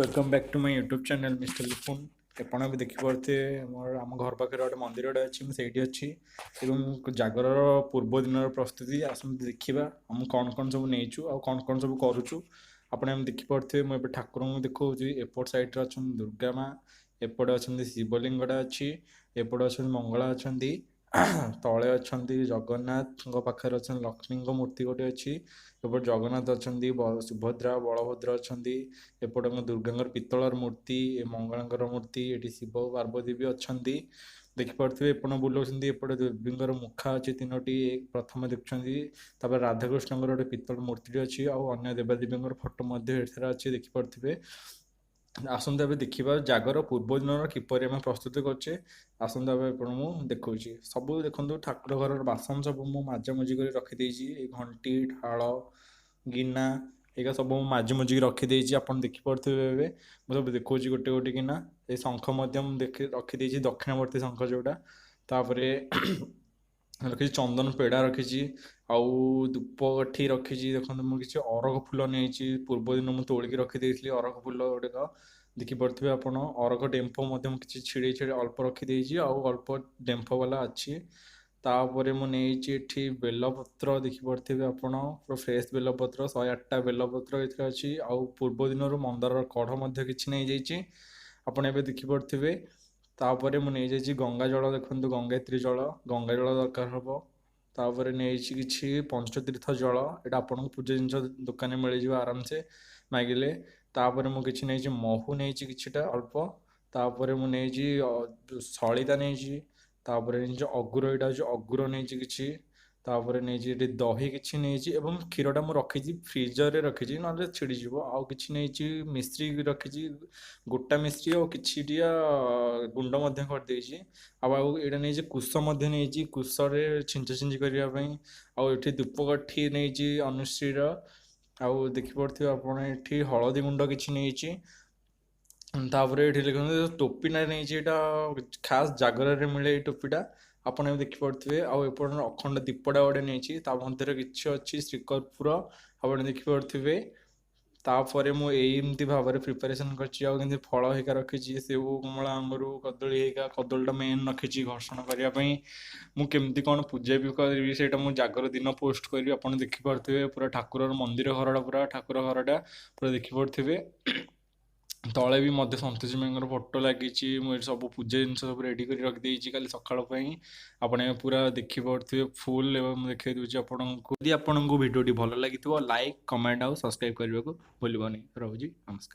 Welcome back to my YouTube channel mister Lipun. ଆପଣ ବି ଦେଖିପାରୁଥିବେ ମୋର ଆମ ଘର ପାଖରେ ଗୋଟେ ମନ୍ଦିରଟେ ଅଛି, ମୁଁ ସେଇଠି ଅଛି ଏବଂ ଜାଗରର ପୂର୍ବ ଦିନର ପ୍ରସ୍ତୁତି ଆସନ୍ତୁ ଦେଖିବା। ଆମେ କ'ଣ କ'ଣ ସବୁ ନେଇଛୁ ଆଉ କ'ଣ କ'ଣ ସବୁ କରୁଛୁ ଆପଣ ଏମିତି ଦେଖିପାରୁଥିବେ। ମୁଁ ଏବେ ଠାକୁରଙ୍କୁ ଦେଖାଉଛି। ଏପଟ ସାଇଡ଼୍ରେ ଅଛନ୍ତି ଦୁର୍ଗା ମା, ଏପଟେ ଅଛନ୍ତି ଶିବଲିଙ୍ଗଟା ଅଛି, ଏପଟେ ଅଛନ୍ତି ମଙ୍ଗଳା ଅଛନ୍ତି, ତଳେ ଅଛନ୍ତି ଜଗନ୍ନାଥଙ୍କ ପାଖରେ ଅଛନ୍ତି ଲକ୍ଷ୍ମୀଙ୍କ ମୂର୍ତ୍ତି ଗୋଟେ ଅଛି, ଏପଟେ ଜଗନ୍ନାଥ ଅଛନ୍ତି, ସୁଭଦ୍ରା ବଳଭଦ୍ର ଅଛନ୍ତି, ଏପଟେ ଦୁର୍ଗାଙ୍କର ପିତ୍ତଳର ମୂର୍ତ୍ତି, ଏ ମଙ୍ଗଳାଙ୍କର ମୂର୍ତ୍ତି, ଏଠି ଶିବ ପାର୍ବତୀ ବି ଅଛନ୍ତି ଦେଖିପାରୁଥିବେ। ଏପଟେ ବୁଲାଉଛନ୍ତି, ଏପଟେ ଦେବୀଙ୍କର ମୁଖା ଅଛି ତିନୋଟି ପ୍ରଥମେ ଦେଖୁଛନ୍ତି, ତାପରେ ରାଧାକୃଷ୍ଣଙ୍କର ଗୋଟେ ପିତ୍ତଳ ମୂର୍ତ୍ତିଟି ଅଛି ଆଉ ଅନ୍ୟ ଦେବାଦେବୀଙ୍କର ଫଟୋ ମଧ୍ୟ ଏଠାରେ ଅଛି ଦେଖିପାରୁଥିବେ। ଆସନ୍ତୁ ଏବେ ଦେଖିବା ଜାଗର ପୂର୍ବ ଦିନର କିପରି ଆମେ ପ୍ରସ୍ତୁତି କରୁଛେ। ଆସନ୍ତୁ ଏବେ ଆପଣ ମୁଁ ଦେଖାଉଛି ସବୁ ଦେଖନ୍ତୁ। ଠାକୁର ଘରର ବାସନ ସବୁ ମୁଁ ମାଜାମଜି କରି ରଖିଦେଇଛି। ଏଇ ଘଣ୍ଟି ଢାଳ ଗିନା ଏଇକା ସବୁ ମୁଁ ମାଜିମୁଜିକି ରଖିଦେଇଛି, ଆପଣ ଦେଖିପାରୁଥିବେ। ଏବେ ମୁଁ ସବୁ ଦେଖାଉଛି ଗୋଟେ ଗୋଟେ କିନା। ଏଇ ଶଙ୍ଖ ମଧ୍ୟ ମୁଁ ରଖିଦେଇଛି, ଦକ୍ଷିଣବର୍ତ୍ତୀ ଶଙ୍ଖ ଯେଉଁଟା। ତାପରେ ରଖିଛି ଚନ୍ଦନ ପେଡ଼ା ରଖିଛି ଆଉ ଧୂପକାଠି ରଖିଛି। ଦେଖନ୍ତୁ ମୁଁ କିଛି ଅରଖ ଫୁଲ ନେଇଛି, ପୂର୍ବ ଦିନ ମୁଁ ତୋଳିକି ରଖିଦେଇଥିଲି ଅରଖ ଫୁଲ ଗୁଡ଼ିକ ଦେଖିପାରୁଥିବେ ଆପଣ। ଅରଖ ଡେମ୍ଫ ମଧ୍ୟ ମୁଁ କିଛି ଛିଡ଼େଇ ଛିଡ଼େଇ ଅଳ୍ପ ରଖିଦେଇଛି, ଆଉ ଅଳ୍ପ ଡେମ୍ଫ ବାଲା ଅଛି। ତାପରେ ମୁଁ ନେଇଛି ଏଠି ବେଲପତ୍ର ଦେଖିପାରୁଥିବେ ଆପଣ, ପୁରା ଫ୍ରେଶ୍ ବେଲପତ୍ର 108ଟା ବେଲପତ୍ର ଏଥିରେ ଅଛି। ଆଉ ପୂର୍ବ ଦିନରୁ ମନ୍ଦାରର କଢ଼ ମଧ୍ୟ କିଛି ନେଇଯାଇଛି, ଆପଣ ଏବେ ଦେଖିପାରୁଥିବେ। ତାପରେ ମୁଁ ନେଇଯାଇଛି ଗଙ୍ଗା ଜଳ, ଦେଖନ୍ତୁ ଗଙ୍ଗୋତ୍ରୀ ଜଳ, ଗଙ୍ଗା ଜଳ ଦରକାର ହେବ। ତାପରେ ନେଇଛି କିଛି ପଞ୍ଚତୀର୍ଥ ଜଳ, ଏଇଟା ଆପଣଙ୍କୁ ପୂଜା ଜିନିଷ ଦୋକାନରେ ମିଳିଯିବ ଆରାମସେ ମାଗିଲେ। ତାପରେ ମୁଁ କିଛି ନେଇଛି ମହୁ ନେଇଛି କିଛିଟା ଅଳ୍ପ। ତାପରେ ମୁଁ ନେଇଛି ସଳିତା ନେଇଛି। ତାପରେ ନେଇଛି ଅଗୁର, ଏଇଟା ହେଉଛି ଅଗୁର ନେଇଛି କିଛି। ତାପରେ ନେଇଛି ଏଠି ଦହି କିଛି ନେଇଛି ଏବଂ କ୍ଷୀରଟା ମୁଁ ରଖିଛି ଫ୍ରିଜରରେ ରଖିଛି, ନହେଲେ ଛିଡ଼ିଯିବ। ଆଉ କିଛି ନେଇଛି ମିଶ୍ରି ରଖିଛି, ଗୋଟା ମିଶ୍ରି ଆଉ କିଛିଟିଆ ଗୁଣ୍ଡ ମଧ୍ୟ କରିଦେଇଛି। ଆଉ ଏଇଟା ନେଇଛି କୁଶ ମଧ୍ୟ ନେଇଛି, କୁଶରେ ଛିଞ୍ଚ ଛିଞ୍ଚି କରିବା ପାଇଁ। ଆଉ ଏଠି ଧୂପକାଠି ନେଇଛି ଅନୁଶ୍ରୀର। ଆଉ ଦେଖିପାରୁଥିବେ ଆପଣ ଏଠି ହଳଦୀ ଗୁଣ୍ଡ କିଛି ନେଇଛି। ତାପରେ ଏଠି ଦେଖନ୍ତୁ ଟୋପିଟା ନେଇଛି, ଏଇଟା ଖାସ୍ ଜାଗରରେ ମିଳେ ଏଇ ଟୋପିଟା, ଆପଣ ଏବେ ଦେଖିପାରୁଥିବେ। ଆଉ ଏପଟେ ଅଖଣ୍ଡ ଦୀପଟା ଗୋଟେ ନେଇଛି, ତା ମଧ୍ୟରେ କିଛି ଅଛି ଶ୍ରୀକର୍ପୂର, ଆପଣ ଦେଖିପାରୁଥିବେ। ତାପରେ ମୁଁ ଏମିତି ଭାବରେ ପ୍ରିପାରେସନ୍ କରିଛି। ଆଉ କେମିତି ଫଳ ହେଇକା ରଖିଛି, ସେଉ କମଳା ଅଙ୍ଗୁର କଦଳୀ ହେଇକା, କଦଳୀଟା ମେନ୍ ରଖିଛି ଘର୍ଷଣ କରିବା ପାଇଁ। ମୁଁ କେମିତି କ'ଣ ପୂଜା ବି କରିବି ସେଇଟା ମୁଁ ଜାଗର ଦିନ ପୋଷ୍ଟ କରିବି, ଆପଣ ଦେଖିପାରୁଥିବେ। ପୁରା ଠାକୁରର ମନ୍ଦିର ଘରଟା, ପୁରା ଠାକୁର ଘରଟା ପୁରା ଦେଖିପାରୁଥିବେ। ତଳେ ବି ମଧ୍ୟ ସନ୍ତୋଷୀ ମାଙ୍କର ଫଟୋ ଲାଗିଛି। ମୁଁ ଏଠି ସବୁ ପୂଜା ଜିନିଷ ସବୁ ରେଡ଼ି କରି ରଖିଦେଇଛି କାଲି ସକାଳ ପାଇଁ, ଆପଣ ଏବେ ପୁରା ଦେଖିପାରୁଥିବେ ଫୁଲ୍। ଏବଂ ମୁଁ ଦେଖାଇ ଦେଉଛି ଆପଣଙ୍କୁ। ଯଦି ଆପଣଙ୍କୁ ଭିଡ଼ିଓଟି ଭଲ ଲାଗିଥିବ ଲାଇକ୍ କମେଣ୍ଟ ଆଉ ସବସ୍କ୍ରାଇବ୍ କରିବାକୁ ଭୁଲିବନି। ରହୁଛି, ନମସ୍କାର।